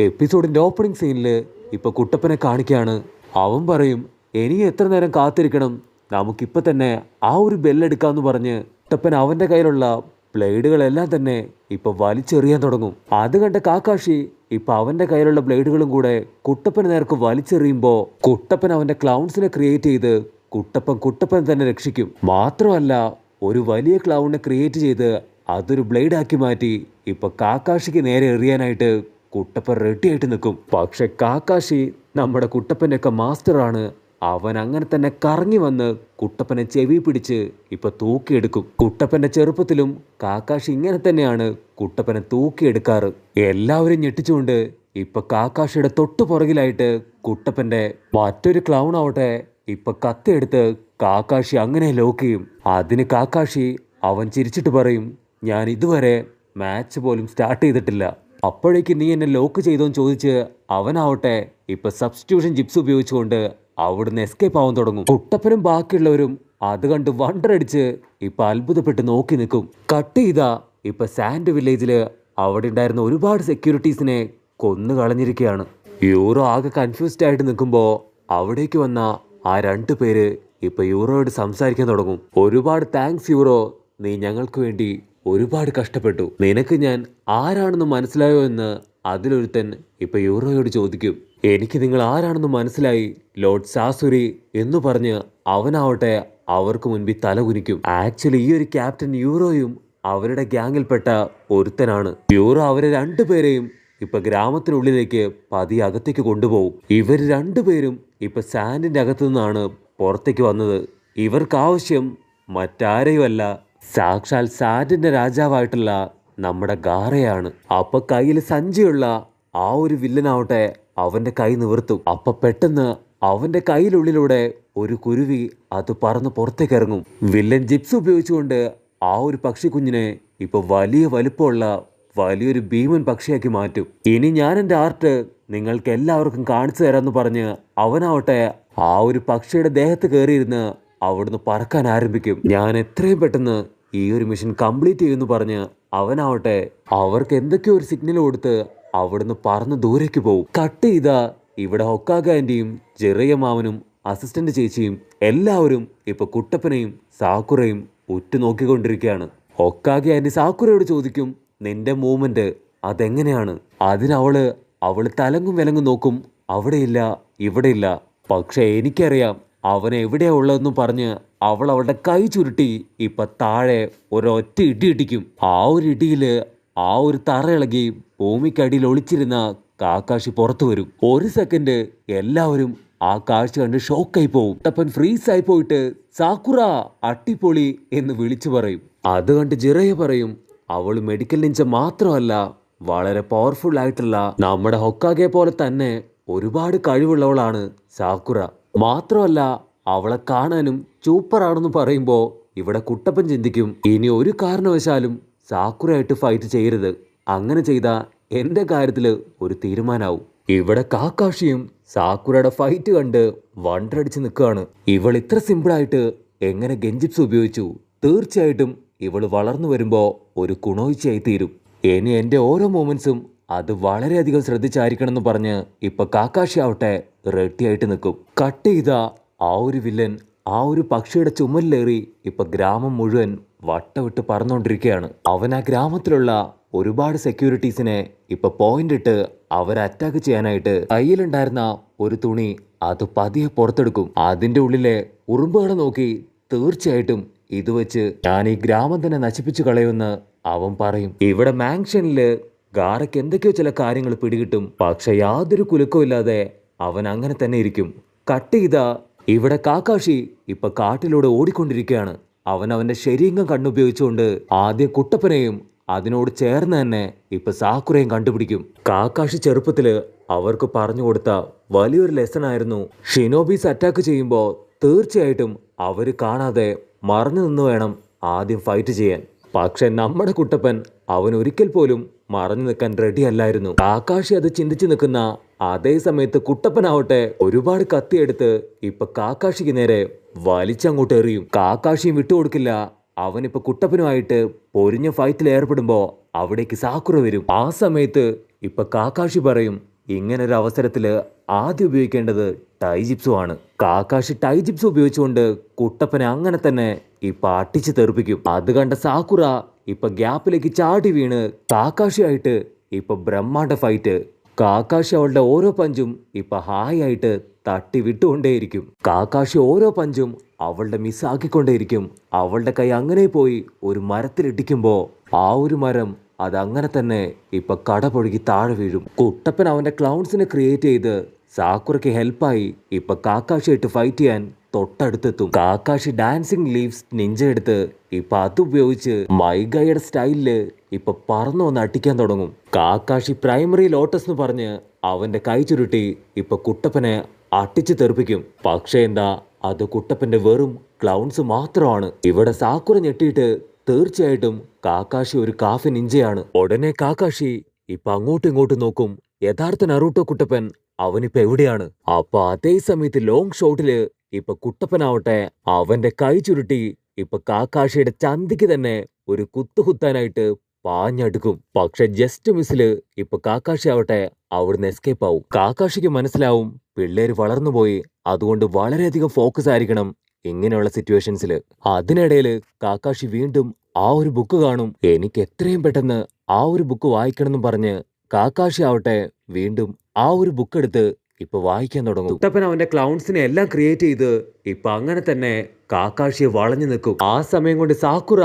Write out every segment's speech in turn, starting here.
എപ്പിസോഡിന്റെ opening സീനില് ഇപ്പൊ കുട്ടപ്പനെ കാണിക്കാണ്. അവൻ പറയും, ഇനി എത്ര നേരം കാത്തിരിക്കണം, നമുക്കിപ്പൊ തന്നെ ആ ഒരു ബെല്ലെടുക്കാന്ന് പറഞ്ഞ് കുട്ടപ്പൻ അവന്റെ കയ്യിലുള്ള ബ്ലേഡുകളെല്ലാം തന്നെ ഇപ്പൊ വലിച്ചെറിയാൻ തുടങ്ങും. അത് കണ്ട കാക്കാഷി ഇപ്പൊ അവന്റെ കയ്യിലുള്ള ബ്ലേഡുകളും കൂടെ കുട്ടപ്പന് നേർക്ക് വലിച്ചെറിയുമ്പോ കുട്ടപ്പൻ അവന്റെ ക്ലൗൺസിനെ ക്രിയേറ്റ് ചെയ്ത് കുട്ടപ്പൻ തന്നെ രക്ഷിക്കും. മാത്രമല്ല, ഒരു വലിയ ക്ലൗണിനെ ക്രിയേറ്റ് ചെയ്ത് അതൊരു ബ്ലേഡാക്കി മാറ്റി ഇപ്പൊ കാക്കാഷിക്ക് നേരെ എറിയാനായിട്ട് കുട്ടപ്പൻ റെഡി ആയിട്ട് നിൽക്കും. പക്ഷെ കാക്കാഷി നമ്മുടെ കുട്ടപ്പൻ്റെ ഒക്കെ മാസ്റ്ററാണ്. അവൻ അങ്ങനെ തന്നെ കറങ്ങി വന്ന് കുട്ടപ്പനെ ചെവി പിടിച്ച് ഇപ്പൊ തൂക്കിയെടുക്കും. കുട്ടപ്പന്റെ ചെറുപ്പത്തിലും കാക്കാഷി ഇങ്ങനെ തന്നെയാണ് കുട്ടപ്പനെ തൂക്കിയെടുക്കാറ്. എല്ലാവരും ഞെട്ടിച്ചുകൊണ്ട് ഇപ്പൊ കാക്കാഷിയുടെ തൊട്ടു പുറകിലായിട്ട് കുട്ടപ്പന്റെ മറ്റൊരു ക്ലൗൺ ആവട്ടെ ഇപ്പൊ കത്തിയെടുത്ത് കാക്കാഷി അങ്ങനെ ലോക്ക് ചെയ്യും. അതിന് കാക്കാഷി അവൻ ചിരിച്ചിട്ട് പറയും, ഞാൻ ഇതുവരെ മാച്ച് പോലും സ്റ്റാർട്ട് ചെയ്തിട്ടില്ല, അപ്പോഴേക്ക് നീ എന്നെ ലോക്ക് ചെയ്തോന്ന് ചോദിച്ച് അവനാവട്ടെ ഇപ്പൊ സബ്സ്റ്റിറ്റ്യൂഷൻ ജിപ്സ് ഉപയോഗിച്ചുകൊണ്ട് അവിടുന്ന് എസ്കേപ്പ് ആവാൻ തുടങ്ങും. കുട്ടപ്പനും ബാക്കിയുള്ളവരും അത് കണ്ട് വണ്ടർ അടിച്ച് ഇപ്പൊ അത്ഭുതപ്പെട്ട് നോക്കി നിൽക്കും. കട്ട് ചെയ്താ ഇപ്പൊ സാൻഡ് വില്ലേജില് അവിടെ ഉണ്ടായിരുന്ന ഒരുപാട് സെക്യൂരിറ്റീസിനെ കൊന്നു കളഞ്ഞിരിക്കുകയാണ്. യൂറോ ആകെ കൺഫ്യൂസ്ഡ് ആയിട്ട് നിൽക്കുമ്പോ അവിടേക്ക് വന്ന ആ 2 പേര് ഇപ്പൊ യൂറോയോട് സംസാരിക്കാൻ തുടങ്ങും. ഒരുപാട് താങ്ക്സ് യൂറോ, നീ ഞങ്ങൾക്ക് വേണ്ടി ഒരുപാട് കഷ്ടപ്പെട്ടു. നിനക്ക് ഞാൻ ആരാണെന്ന് മനസ്സിലായോ എന്ന് അതിലൊരുത്തൻ ഇപ്പൊ യൂറോയോട് ചോദിക്കും. എനിക്ക് നിങ്ങൾ ആരാണെന്ന് മനസ്സിലായി ലോർഡ് സാസുരി എന്ന് പറഞ്ഞ് അവനാവട്ടെ അവർക്ക് മുൻപിൽ തലകുനിക്കും. ആക്ച്വലി ഈ ഒരു ക്യാപ്റ്റൻ യൂറോയും അവരുടെ ഗ്യാങ്ങിൽപ്പെട്ട ഒരുത്തനാണ്. യൂറോ അവരെ 2 പേരെയും ഇപ്പൊ ഗ്രാമത്തിനുള്ളിലേക്ക് പതിയെ അകത്തേക്ക് കൊണ്ടുപോകും. ഇവർ 2 പേരും ഇപ്പൊ സാൻഡിന്റെ അകത്തു നിന്നാണ് പുറത്തേക്ക് വന്നത്. ഇവർക്ക് ആവശ്യം മറ്റാരെയുമല്ല, സാക്ഷാൽ സാൻഡിന്റെ രാജാവായിട്ടുള്ള നമ്മുടെ ഗാറയാണ്. അപ്പൊ കയ്യിൽ സഞ്ചിയുള്ള ആ ഒരു വില്ലനാവട്ടെ അവന്റെ കൈ നിവർത്തും. അപ്പൊ പെട്ടെന്ന് അവന്റെ കയ്യിലുള്ളിലൂടെ ഒരു കുരുവി അത് പറന്ന് പുറത്തേക്ക് ഇറങ്ങും. വില്ലൻ ജിപ്സ് ഉപയോഗിച്ചുകൊണ്ട് ആ ഒരു പക്ഷിക്കുഞ്ഞിനെ ഇപ്പൊ വലിയ വലുപ്പമുള്ള വലിയൊരു ഭീമൻ പക്ഷിയാക്കി മാറ്റും. ഇനി ഞാൻ എൻ്റെ ആർട്ട് നിങ്ങൾക്ക് എല്ലാവർക്കും കാണിച്ചു തരാമെന്ന് പറഞ്ഞ് അവനാവട്ടെ ആ ഒരു പക്ഷിയുടെ ദേഹത്ത് കയറിയിരുന്ന് അവിടുന്ന് പറക്കാൻ ആരംഭിക്കും. ഞാൻ എത്രയും പെട്ടെന്ന് ഈ ഒരു മിഷൻ കംപ്ലീറ്റ് ചെയ്യുമെന്ന് പറഞ്ഞ് അവനാവട്ടെ അവർക്ക് എന്തൊക്കെയോ ഒരു സിഗ്നൽ കൊടുത്ത് അവിടുന്ന് പറന്ന് ദൂരേക്ക് പോകും. കട്ട് ചെയ്ത ഇവിടെ ഹൊക്കാഗ ആന്റിയും ജെറിയ മാമനും അസിസ്റ്റന്റ് ചേച്ചിയും എല്ലാവരും ഇപ്പൊ കുട്ടപ്പനെയും സാക്കുറയും ഉറ്റുനോക്കിക്കൊണ്ടിരിക്കുകയാണ്. ഹൊക്കാഗ ആന്റി സാക്കുറയോട് ചോദിക്കും, നിന്റെ മൂവ്മെന്റ് അതെങ്ങനെയാണ്? അവള് തലങ്ങും വിലങ്ങും നോക്കും, അവിടെയില്ല ഇവിടെയില്ല. പക്ഷെ എനിക്കറിയാം അവൻ എവിടെയാ ഉള്ളതെന്നും പറഞ്ഞ് അവളുടെ കൈ ചുരുട്ടി ഇപ്പൊ താഴെ ഒരൊറ്റ ഇടി ഇടിക്കും. ആ ഒരു ഇടിയില് ആ ഒരു തറ ഇളകി ഭൂമിക്കടിയിൽ ഒളിച്ചിരുന്ന കാക്കാഷി പുറത്തു വരും. 1 സെക്കൻഡ് എല്ലാവരും ആ കാഴ്ച കണ്ട് ഷോക്കായി പോവും. കുട്ടപ്പൻ ഫ്രീസ് ആയി പോയിട്ട് സാക്കുറ അട്ടിപ്പൊളി എന്ന് വിളിച്ചു പറയും. അത് കണ്ട് ജിറയ പറയും, അവൾ മെഡിക്കൽ നിഞ്ച മാത്രമല്ല, വളരെ പവർഫുൾ ആയിട്ടുള്ള നമ്മുടെ ഹൊക്കാഗെ പോലെ തന്നെ ഒരുപാട് കഴിവുള്ളവളാണ് സാക്കുറ. മാത്രമല്ല അവളെ കാണാനും സൂപ്പറാണെന്ന് പറയുമ്പോ ഇവിടെ കുട്ടപ്പൻ ചിന്തിക്കും, ഇനി ഒരു കാരണവശാലും സാക്കുറയായിട്ട് ഫൈറ്റ് ചെയ്യരുത്. അങ്ങനെ ചെയ്ത എന്റെ കാര്യത്തില് ഒരു തീരുമാനാവും. ഇവിടെ കാക്കാഷിയും സാക്കുറയുടെ ഫൈറ്റ് കണ്ട് വണ്ടടിച്ച് നിൽക്കുകയാണ്. ഇവൾ ഇത്ര സിമ്പിളായിട്ട് എങ്ങനെ ഗെഞ്ചിപ്സ് ഉപയോഗിച്ചു? തീർച്ചയായിട്ടും ഇവള് വളർന്നു വരുമ്പോ ഒരു കുണോയിച്ചയായി തീരും. ഇനി എന്റെ ഓരോ മൊമെന്റ്സും അത് വളരെയധികം ശ്രദ്ധിച്ചായിരിക്കണം എന്ന് പറഞ്ഞ് ഇപ്പൊ കാക്കാഷി ആവട്ടെ റെഡി ആയിട്ട് നിൽക്കും. കട്ട് ചെയ്ത ആ ഒരു വില്ലൻ ആ ഒരു പക്ഷിയുടെ ചുമലിലേറി ഇപ്പൊ ഗ്രാമം മുഴുവൻ വട്ടവിട്ട് പറന്നുകൊണ്ടിരിക്കുകയാണ്. അവൻ ആ ഗ്രാമത്തിലുള്ള ഒരുപാട് സെക്യൂരിറ്റീസിനെ ഇപ്പൊ പോയിന്റ് ഇട്ട് അവരെ അറ്റാക്ക് ചെയ്യാനായിട്ട് കയ്യിലുണ്ടായിരുന്ന ഒരു തുണി അത് പതിയെ പുറത്തെടുക്കും. അതിന്റെ ഉള്ളിലെ ഉറുമ്പുകളെ നോക്കി തീർച്ചയായിട്ടും ഇത് വെച്ച് ഞാൻ ഈ ഗ്രാമം തന്നെ നശിപ്പിച്ചു കളയുമെന്ന് അവൻ പറയും. ഇവിടെ മാങ്ഷനില് ഗാറയ്ക്ക് എന്തൊക്കെയോ ചില കാര്യങ്ങൾ പിടികിട്ടും. പക്ഷെ യാതൊരു കുലുക്കവും ഇല്ലാതെ അവൻ അങ്ങനെ തന്നെ ഇരിക്കും. കട്ട് ചെയ്ത ഇവിടെ കാക്കാഷി ഇപ്പൊ കാട്ടിലൂടെ ഓടിക്കൊണ്ടിരിക്കുകയാണ്. അവന്റെ ശരീരം കണ്ണുപയോഗിച്ചുകൊണ്ട് ആദ്യം കുട്ടപ്പനെയും അതിനോട് ചേർന്ന് തന്നെ ഇപ്പൊ സാക്കുറയും കണ്ടുപിടിക്കും. കാക്കാഷി ചെറുപ്പത്തില് അവർക്ക് പറഞ്ഞു കൊടുത്ത വലിയൊരു ലെസൺ ആയിരുന്നു, ഷിനോബീസ് അറ്റാക്ക് ചെയ്യുമ്പോൾ തീർച്ചയായിട്ടും അവര് കാണാതെ മറഞ്ഞു നിന്ന് വേണം ആദ്യം ഫൈറ്റ് ചെയ്യാൻ. പക്ഷെ നമ്മുടെ കുട്ടപ്പൻ അവൻ ഒരിക്കൽ പോലും മറഞ്ഞു നിൽക്കാൻ റെഡി അല്ലായിരുന്നു. കാക്കാഷി അത് ചിന്തിച്ചു നിൽക്കുന്ന അതേ സമയത്ത് കുട്ടപ്പനാവട്ടെ ഒരുപാട് കത്തിയെടുത്ത് ഇപ്പൊ കാക്കാഷിക്ക് നേരെ വലിച്ചങ്ങോട്ട് എറിയും. കാക്കാഷിയും വിട്ടുകൊടുക്കില്ല. അവനിപ്പോ കുട്ടപ്പനുമായിട്ട് പൊരിഞ്ഞ ഫൈറ്റിൽ ഏർപ്പെടുമ്പോ അവിടേക്ക് സാക്കുറ വരും. ആ സമയത്ത് ഇപ്പൊ കാക്കാഷി പറയും ഇങ്ങനൊരു അവസരത്തില് ആദ്യം ഉപയോഗിക്കേണ്ടത് ടൈജിപ്സും ആണ്. കാക്കാഷി ടൈജിപ്സ് ഉപയോഗിച്ചുകൊണ്ട് കുട്ടപ്പനെ അങ്ങനെ തന്നെ ഇപ്പൊ അട്ടിച്ച് തെറിപ്പിക്കും. അത് കണ്ട സാക്കുറ ഇപ്പൊ ഗ്യാപ്പിലേക്ക് ചാടി വീണ് കാക്കാഷിയായിട്ട് ഇപ്പൊ ബ്രഹ്മാണ്ഡ ഫൈറ്റ്. കാക്കാഷി അവളുടെ ഓരോ പഞ്ചും ഇപ്പൊ ഹായ് ആയിട്ട് തട്ടി വിട്ടുകൊണ്ടേയിരിക്കും. കാക്കാഷി ഓരോ പഞ്ചും അവളുടെ മിസ്സാക്കിക്കൊണ്ടേയിരിക്കും. അവളുടെ കൈ അങ്ങനെ പോയി ഒരു മരത്തിലിടിക്കുമ്പോ ആ ഒരു മരം അതങ്ങനെ തന്നെ ഇപ്പൊ കടപൊഴുകി താഴെ വീഴും. കുട്ടപ്പൻ അവന്റെ ക്ലൗൺസിനെ ക്രിയേറ്റ് ചെയ്ത് സാക്കുറയ്ക്ക് ഹെൽപ്പായി ഇപ്പൊ കാക്കാഷിയായിട്ട് ഫൈറ്റ് ചെയ്യാൻ തൊട്ടടുത്തെത്തും. കാക്കാഷി ഡാൻസിങ് ലീവ്സ് നിഞ്ച എടുത്ത് ഇപ്പൊ അതുപയോഗിച്ച് മൈഗയുടെ സ്റ്റൈലില് ഇപ്പൊ പറന്നു വന്ന് അടിക്കാൻ തുടങ്ങും. കാക്കാഷി പ്രൈമറി ലോട്ടസ് എന്ന് പറഞ്ഞ് അവന്റെ കൈ ചുരുട്ടി ഇപ്പൊ കുട്ടപ്പനെ അട്ടിച്ചു തെറിപ്പിക്കും. പക്ഷേ എന്താ, അത് കുട്ടപ്പന്റെ വെറും ക്ലൗൺസ് മാത്രമാണ്. ഇവിടെ സാക്കുറ ഞെട്ടിയിട്ട് തീർച്ചയായിട്ടും കാക്കാഷി ഒരു കാഫി നിഞ്ചയാണ്. ഉടനെ കാക്കാഷി ഇപ്പൊ അങ്ങോട്ടും ഇങ്ങോട്ടും നോക്കും. യഥാർത്ഥ നറൂട്ടോ കുട്ടപ്പൻ അവനിപ്പോ എവിടെയാണ്? അപ്പൊ അതേ സമയത്ത് ലോങ് ഷോട്ടില് ഇപ്പൊ കുട്ടപ്പനാവട്ടെ അവന്റെ കൈ ചുരുട്ടി ഇപ്പൊ കാക്കാഷിയുടെ ചന്തിക്ക് തന്നെ ഒരു കുത്താനായിട്ട് പാഞ്ഞടുക്കും. പക്ഷെ ജസ്റ്റ് മിസ്സില് ഇപ്പൊ കാക്കാഷി ആവട്ടെ അവിടുന്ന് എസ്കേപ്പ് ആവും. കാക്കാഷിക്ക് മനസ്സിലാവും പിള്ളേര് വളർന്നുപോയി, അതുകൊണ്ട് വളരെയധികം ഫോക്കസ് ആയിരിക്കണം ഇങ്ങനെയുള്ള സിറ്റുവേഷൻസിൽ. അതിനിടയില് കാക്കാഷി വീണ്ടും ആ ഒരു ബുക്ക് കാണും. എനിക്ക് എത്രയും പെട്ടെന്ന് ആ ഒരു ബുക്ക് വായിക്കണം എന്ന് പറഞ്ഞ് കാക്കാഷി ആവട്ടെ വീണ്ടും ആ ഒരു ബുക്ക് എടുത്ത് ഇപ്പൊ വായിക്കാൻ തുടങ്ങും. കുട്ടപ്പൻ അവന്റെ ക്ലൗൺസിനെ എല്ലാം ക്രിയേറ്റ് ചെയ്ത് ഇപ്പൊ അങ്ങനെ തന്നെ കാക്കാഷിയെ വളഞ്ഞു നിൽക്കും. ആ സമയം കൊണ്ട് സാക്കുറ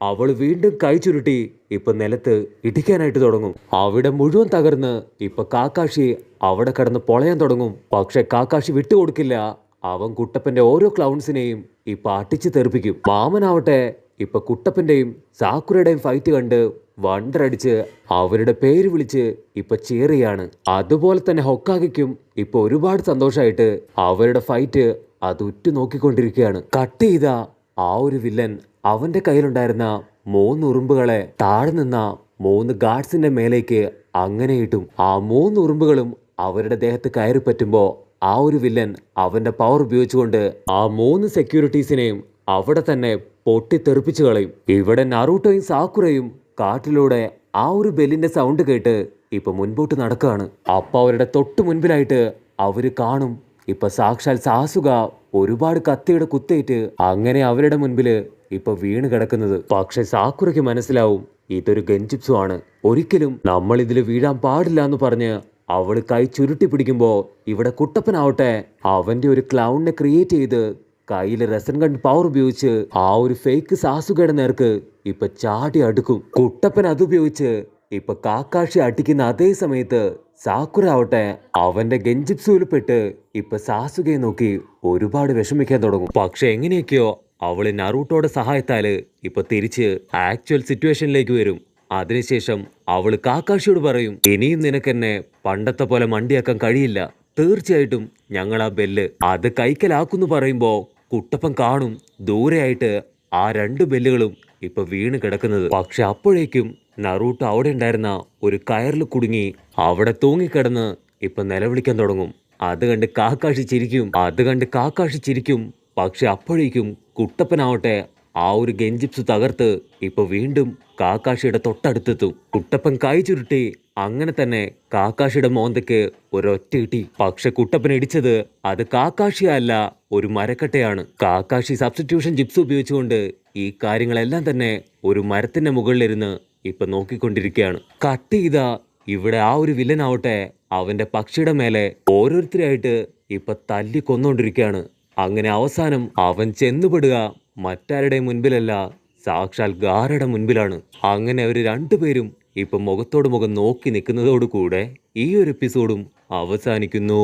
അവള് വീണ്ടും കൈ ചുരുട്ടി ഇപ്പൊ നിലത്ത് ഇടിക്കാനായിട്ട് തുടങ്ങും. അവിടെ മുഴുവൻ തകർന്ന് ഇപ്പൊ കാക്കാഷി അവിടെ കിടന്ന് പൊളയാൻ തുടങ്ങും. പക്ഷെ കാക്കാഷി വിട്ടുകൊടുക്കില്ല. അവൻ കുട്ടപ്പന്റെ ഓരോ ക്ലൗൺസിനെയും ഇപ്പൊ അട്ടിച്ച് തെറിപ്പിക്കും. മാമനാവട്ടെ ഇപ്പൊ കുട്ടപ്പന്റെയും സാക്കുറയുടെയും ഫൈറ്റ് കണ്ട് വണ്ടറടിച്ച് അവരുടെ പേര് വിളിച്ച് ഇപ്പൊ ചേറിയാണ്. അതുപോലെ തന്നെ ഹൊക്കാഗയ്ക്കും ഇപ്പൊ ഒരുപാട് സന്തോഷമായിട്ട് അവരുടെ ഫൈറ്റ് അത് ഉറ്റു നോക്കിക്കൊണ്ടിരിക്കുകയാണ്. കട്ട് ചെയ്ത ആ ഒരു വില്ലൻ അവന്റെ കയ്യിലുണ്ടായിരുന്ന 3 ഉറുമ്പുകളെ താഴെ നിന്ന 3 ഗാർഡ്സിന്റെ മേലേക്ക് അങ്ങനെ ഇട്ടും. ആ 3 ഉറുമ്പുകളും അവരുടെ ദേഹത്ത് കയറി പറ്റുമ്പോ ആ ഒരു വില്ലൻ അവന്റെ പവർ ഉപയോഗിച്ചുകൊണ്ട് ആ 3 സെക്യൂരിറ്റീസിനെയും അവിടെ തന്നെ പൊട്ടിത്തെറിപ്പിച്ചു കളയും. ഇവിടെ നറൂട്ടോയും സാക്കുറയും കാട്ടിലൂടെ ആ ഒരു ബെല്ലിന്റെ സൗണ്ട് കേട്ട് ഇപ്പൊ മുൻപോട്ട് നടക്കുകയാണ്. അപ്പൊ അവരുടെ തൊട്ടു മുൻപിലായിട്ട് അവര് കാണും ഇപ്പൊ സാക്ഷാൽ സാസുക ഒരുപാട് കത്തിയുടെ കുത്തേറ്റ് അങ്ങനെ അവരുടെ മുൻപില് ഇപ്പൊ വീണ് കിടക്കുന്നത്. പക്ഷെ സാക്കുറയ്ക്ക് മനസ്സിലാവും ഇതൊരു ഗെൻജിപ്സു ആണ്, ഒരിക്കലും നമ്മൾ ഇതിൽ വീഴാൻ പാടില്ല എന്ന് പറഞ്ഞ് അവള് കൈ ചുരുട്ടി പിടിക്കുമ്പോ ഇവിടെ കുട്ടപ്പനാവട്ടെ അവന്റെ ഒരു ക്ലൗണിനെ ക്രിയേറ്റ് ചെയ്ത് കയ്യില് റെസൻ ഗൺ പവർ ഉപയോഗിച്ച് ആ ഒരു ഫേക്ക് സാസുകയുടെ നേർക്ക് ഇപ്പൊ ചാടി അടുക്കും. കുട്ടപ്പൻ അതുപയോഗിച്ച് ഇപ്പൊ കാക്കാഷി അടിക്കുന്ന അതേ സമയത്ത് സാക്കുറ ആവട്ടെ അവന്റെ ഗെൻജിപ്സുവിൽ പെട്ട് ഇപ്പൊ സാസുകയെ നോക്കി ഒരുപാട് വിഷമിക്കാൻ തുടങ്ങും. പക്ഷെ എങ്ങനെയൊക്കെയോ അവള് നറൂട്ടോയുടെ സഹായത്താല് ഇപ്പൊ തിരിച്ച് ആക്ച്വൽ സിറ്റുവേഷനിലേക്ക് വരും. അതിനുശേഷം അവള് കാക്കാഷിയോട് പറയും, ഇനിയും നിനക്കെന്നെ പണ്ടത്തെ പോലെ മണ്ടിയാക്കാൻ കഴിയില്ല, തീർച്ചയായിട്ടും ഞങ്ങൾ ആ ബെല്ല് അത് കൈക്കലാക്കുന്നു പറയുമ്പോ കുട്ടപ്പൻ കാണും ദൂരെയായിട്ട് ആ 2 ബെല്ലുകളും ഇപ്പൊ വീണ് കിടക്കുന്നത്. പക്ഷെ അപ്പോഴേക്കും നറൂട്ടോ അവിടെ ഉണ്ടായിരുന്ന ഒരു കയറിൽ കുടുങ്ങി അവിടെ തൂങ്ങിക്കിടന്ന് ഇപ്പൊ നിലവിളിക്കാൻ തുടങ്ങും. അത് കണ്ട് കാക്കാഷി ചിരിക്കും. പക്ഷെ അപ്പോഴേക്കും കുട്ടപ്പനാവട്ടെ ആ ഒരു ഗെൻജിപ്സ് തകർത്ത് ഇപ്പൊ വീണ്ടും കാക്കാഷിയുടെ തൊട്ടടുത്തെത്തും. കുട്ടപ്പൻ കൈ ചുരുട്ടി അങ്ങനെ തന്നെ കാക്കാഷിയുടെ മോന്തയ്ക്ക് ഒരൊറ്റ ഇടി. പക്ഷെ കുട്ടപ്പൻ ഇടിച്ചത് അത് കാക്കാഷിയല്ല, ഒരു മരക്കട്ടയാണ്. കാക്കാഷി സബ്സ്റ്റിറ്റ്യൂഷൻ ജിപ്സ് ഉപയോഗിച്ചുകൊണ്ട് ഈ കാര്യങ്ങളെല്ലാം തന്നെ ഒരു മരത്തിന്റെ മുകളിലിരുന്ന് ഇപ്പൊ നോക്കിക്കൊണ്ടിരിക്കുകയാണ്. കട്ട് ചെയ്ത ഇവിടെ ആ ഒരു വില്ലനാവട്ടെ അവന്റെ പക്ഷിയുടെ മേലെ ഓരോരുത്തരായിട്ട് ഇപ്പൊ തല്ലി കൊന്നുകൊണ്ടിരിക്കുകയാണ്. അങ്ങനെ അവസാനം അവൻ ചെന്നുപെടുക മറ്റാരുടെ മുൻപിലല്ല, സാക്ഷാൽ ഗാരയുടെ മുൻപിലാണ്. അങ്ങനെ അവർ 2 പേരും ഇപ്പൊ മുഖത്തോട് മുഖം നോക്കി നിൽക്കുന്നതോടുകൂടെ ഈ ഒരു എപ്പിസോഡും അവസാനിക്കുന്നു.